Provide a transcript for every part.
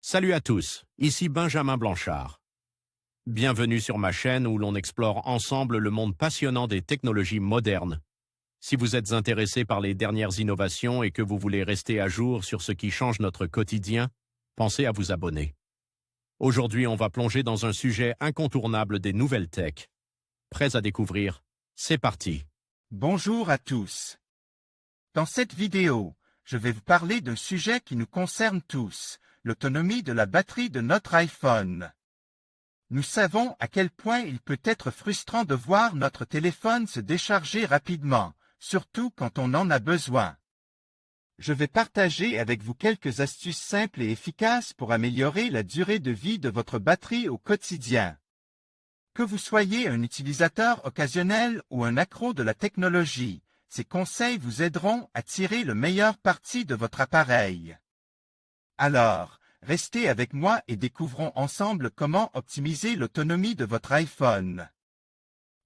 Salut à tous, ici Benjamin Blanchard. Bienvenue sur ma chaîne où l'on explore ensemble le monde passionnant des technologies modernes. Si vous êtes intéressé par les dernières innovations et que vous voulez rester à jour sur ce qui change notre quotidien, pensez à vous abonner. Aujourd'hui, on va plonger dans un sujet incontournable des nouvelles tech. Prêts à découvrir? C'est parti! Bonjour à tous. Dans cette vidéo, je vais vous parler d'un sujet qui nous concerne tous, l'autonomie de la batterie de notre iPhone. Nous savons à quel point il peut être frustrant de voir notre téléphone se décharger rapidement, surtout quand on en a besoin. Je vais partager avec vous quelques astuces simples et efficaces pour améliorer la durée de vie de votre batterie au quotidien. Que vous soyez un utilisateur occasionnel ou un accro de la technologie, ces conseils vous aideront à tirer le meilleur parti de votre appareil. Alors, restez avec moi et découvrons ensemble comment optimiser l'autonomie de votre iPhone.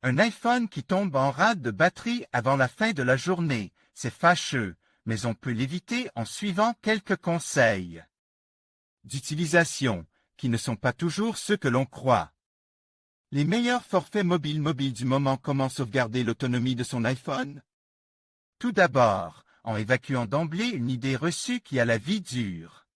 Un iPhone qui tombe en rade de batterie avant la fin de la journée, c'est fâcheux, mais on peut l'éviter en suivant quelques conseils d'utilisation, qui ne sont pas toujours ceux que l'on croit. Les meilleurs forfaits mobiles du moment. Comment sauvegarder l'autonomie de son iPhone? Tout d'abord, en évacuant d'emblée une idée reçue qui a la vie dure.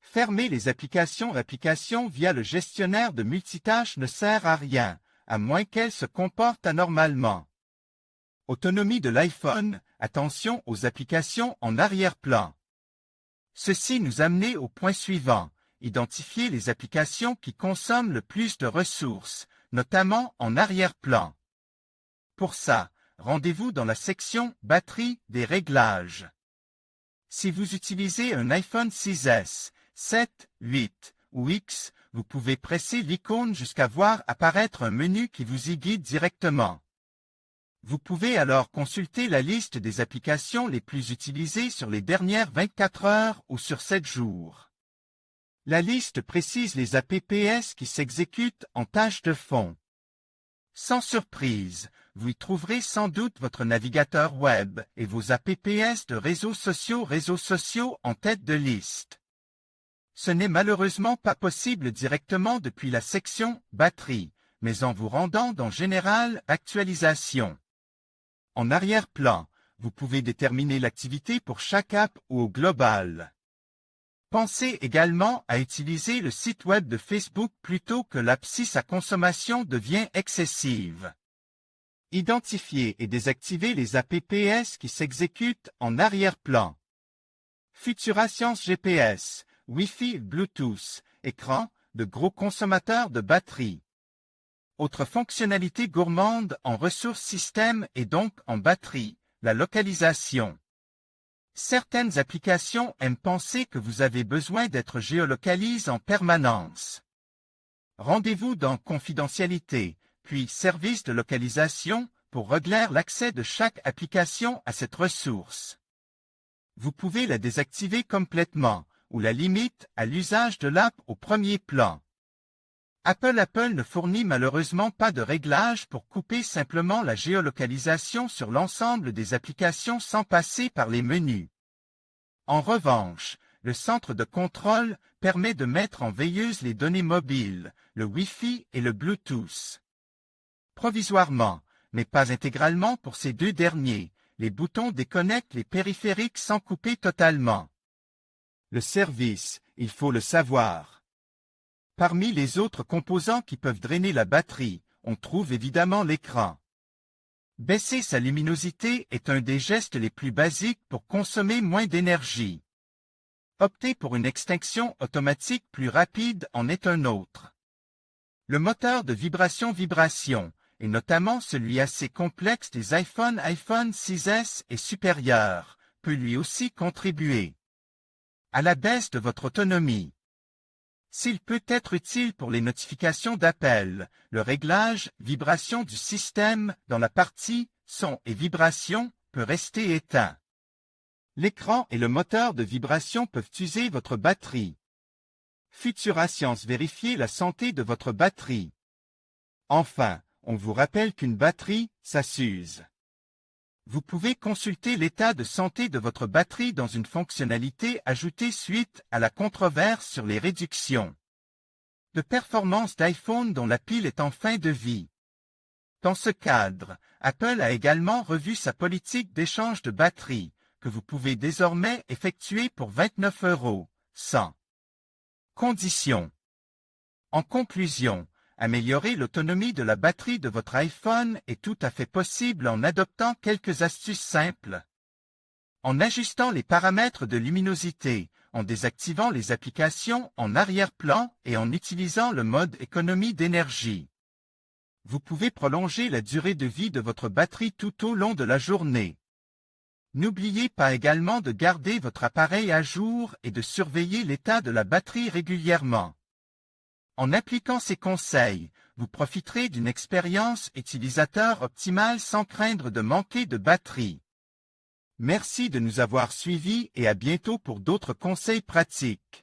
Fermer les applications via le gestionnaire de multitâches ne sert à rien, à moins qu'elles se comportent anormalement. Autonomie de l'iPhone, attention aux applications en arrière-plan. Ceci nous amène au point suivant. Identifier les applications qui consomment le plus de ressources, notamment en arrière-plan. Pour ça, rendez-vous dans la section « Batterie » des réglages. Si vous utilisez un iPhone 6S, 7, 8 ou X, vous pouvez presser l'icône jusqu'à voir apparaître un menu qui vous y guide directement. Vous pouvez alors consulter la liste des applications les plus utilisées sur les dernières 24 heures ou sur 7 jours. La liste précise les apps qui s'exécutent en tâche de fond. Sans surprise, vous y trouverez sans doute votre navigateur web et vos apps de réseaux sociaux en tête de liste. Ce n'est malheureusement pas possible directement depuis la section « Batterie », mais en vous rendant dans « Général Actualisation ». En arrière-plan, vous pouvez déterminer l'activité pour chaque app ou au global. Pensez également à utiliser le site web de Facebook plutôt que l'app si sa consommation devient excessive. Identifiez et désactivez les apps qui s'exécutent en arrière-plan. Futurascience GPS, Wi-Fi, Bluetooth, écran, de gros consommateurs de batterie. Autre fonctionnalité gourmande en ressources système et donc en batterie, la localisation. Certaines applications aiment penser que vous avez besoin d'être géolocalisé en permanence. Rendez-vous dans Confidentialité, puis Service de localisation pour régler l'accès de chaque application à cette ressource. Vous pouvez la désactiver complètement ou la limite à l'usage de l'app au premier plan. Apple ne fournit malheureusement pas de réglage pour couper simplement la géolocalisation sur l'ensemble des applications sans passer par les menus. En revanche, le centre de contrôle permet de mettre en veilleuse les données mobiles, le Wi-Fi et le Bluetooth. Provisoirement, mais pas intégralement pour ces deux derniers, les boutons déconnectent les périphériques sans couper totalement. Le service, il faut le savoir. Parmi les autres composants qui peuvent drainer la batterie, on trouve évidemment l'écran. Baisser sa luminosité est un des gestes les plus basiques pour consommer moins d'énergie. Opter pour une extinction automatique plus rapide en est un autre. Le moteur de vibration, et notamment celui assez complexe des iPhone 6S et supérieur, peut lui aussi contribuer à la baisse de votre autonomie. S'il peut être utile pour les notifications d'appel, le réglage vibration du système dans la partie son et vibration peut rester éteint. L'écran et le moteur de vibration peuvent user votre batterie. Futurascience, vérifiez la santé de votre batterie. Enfin, on vous rappelle qu'une batterie, ça s'use. Vous pouvez consulter l'état de santé de votre batterie dans une fonctionnalité ajoutée suite à la controverse sur les réductions de performance d'iPhone dont la pile est en fin de vie. Dans ce cadre, Apple a également revu sa politique d'échange de batterie, que vous pouvez désormais effectuer pour 29 €, sans condition. En conclusion, améliorer l'autonomie de la batterie de votre iPhone est tout à fait possible en adoptant quelques astuces simples. En ajustant les paramètres de luminosité, en désactivant les applications en arrière-plan et en utilisant le mode économie d'énergie. Vous pouvez prolonger la durée de vie de votre batterie tout au long de la journée. N'oubliez pas également de garder votre appareil à jour et de surveiller l'état de la batterie régulièrement. En appliquant ces conseils, vous profiterez d'une expérience utilisateur optimale sans craindre de manquer de batterie. Merci de nous avoir suivis et à bientôt pour d'autres conseils pratiques.